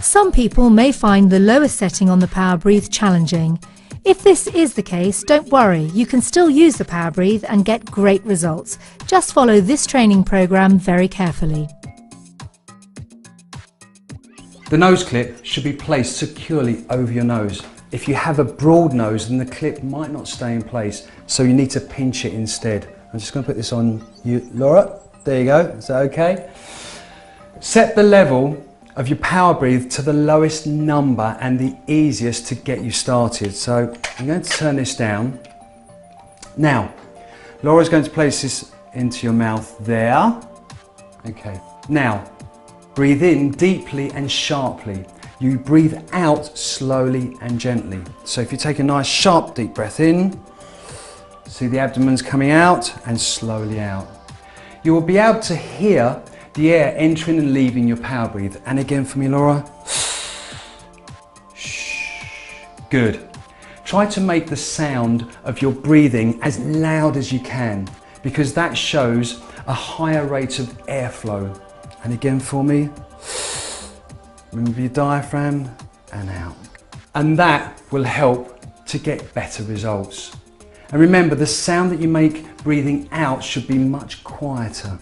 Some people may find the lowest setting on the Power Breathe challenging. If this is the case, don't worry, you can still use the Power Breathe and get great results. Just follow this training program very carefully. The nose clip should be placed securely over your nose. If you have a broad nose, then the clip might not stay in place, so you need to pinch it instead. I'm just going to put this on you, Laura. There you go. Is that okay? Set the level of your Power Breathe to the lowest number and the easiest to get you started. So I'm going to turn this down. Now, Laura's going to place this into your mouth there. Okay. Now, breathe in deeply and sharply. You breathe out slowly and gently. So if you take a nice sharp deep breath in, see the abdomen's coming out and slowly out. You will be able to hear the air entering and leaving your Power Breathe. And again for me, Laura. Good. Try to make the sound of your breathing as loud as you can, because that shows a higher rate of airflow. And again for me. Remove your diaphragm and out. And that will help to get better results. And remember, the sound that you make breathing out should be much quieter.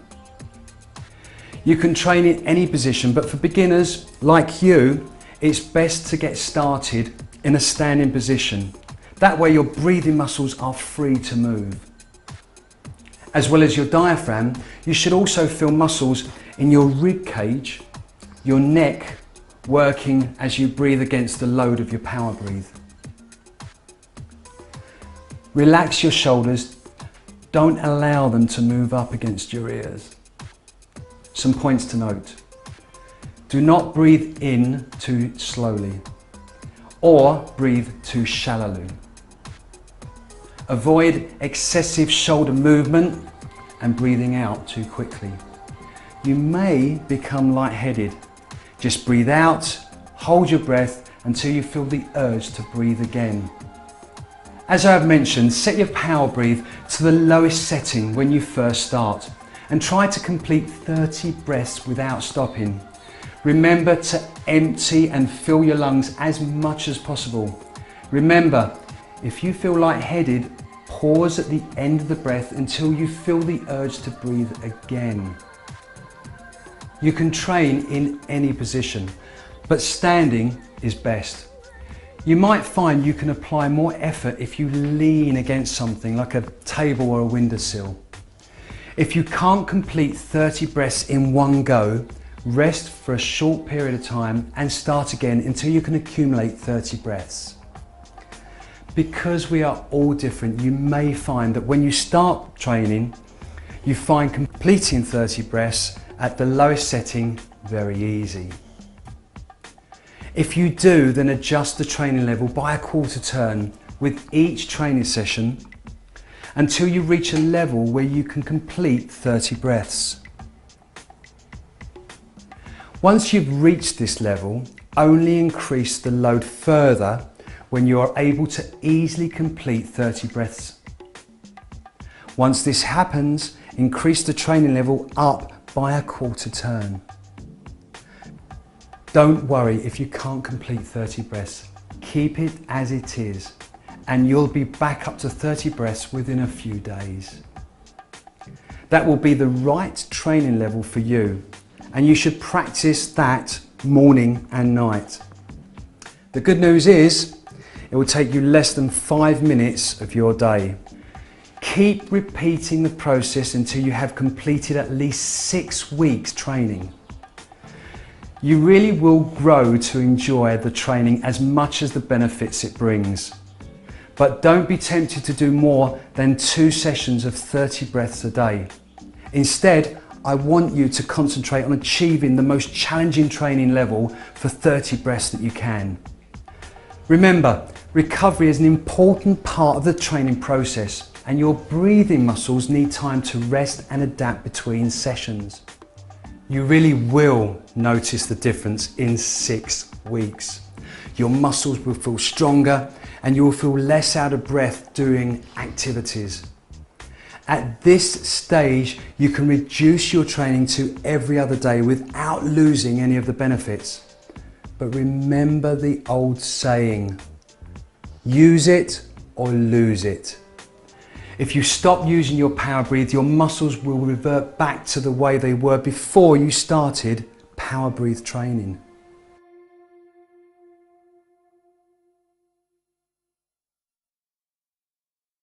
You can train in any position, but for beginners like you, it's best to get started in a standing position. That way your breathing muscles are free to move. As well as your diaphragm, you should also feel muscles in your rib cage, your neck, working as you breathe against the load of your Power Breathe. Relax your shoulders, don't allow them to move up against your ears. Some points to note. Do not breathe in too slowly or breathe too shallowly. Avoid excessive shoulder movement and breathing out too quickly. You may become lightheaded. Just breathe out, hold your breath until you feel the urge to breathe again. As I have mentioned, set your Power Breathe to the lowest setting when you first start and try to complete 30 breaths without stopping. Remember to empty and fill your lungs as much as possible. Remember, if you feel lightheaded, pause at the end of the breath until you feel the urge to breathe again. You can train in any position, but standing is best. You might find you can apply more effort if you lean against something like a table or a windowsill. If you can't complete 30 breaths in one go, rest for a short period of time and start again until you can accumulate 30 breaths. Because we are all different, you may find that when you start training, you find completing 30 breaths at the lowest setting very easy. If you do, then adjust the training level by a quarter turn with each training session until you reach a level where you can complete 30 breaths. Once you've reached this level, only increase the load further when you are able to easily complete 30 breaths. Once this happens, increase the training level up by a quarter turn. Don't worry if you can't complete 30 breaths. Keep it as it is, and you'll be back up to 30 breaths within a few days. That will be the right training level for you, and you should practice that morning and night. The good news is, it will take you less than 5 minutes of your day. Keep repeating the process until you have completed at least 6 weeks training. You really will grow to enjoy the training as much as the benefits it brings. But don't be tempted to do more than 2 sessions of 30 breaths a day. Instead, I want you to concentrate on achieving the most challenging training level for 30 breaths that you can. Remember, recovery is an important part of the training process, and your breathing muscles need time to rest and adapt between sessions. You really will notice the difference in 6 weeks. Your muscles will feel stronger and you will feel less out of breath doing activities. At this stage, you can reduce your training to every other day without losing any of the benefits. But remember the old saying, use it or lose it. If you stop using your power breathe, your muscles will revert back to the way they were before you started power breathe training.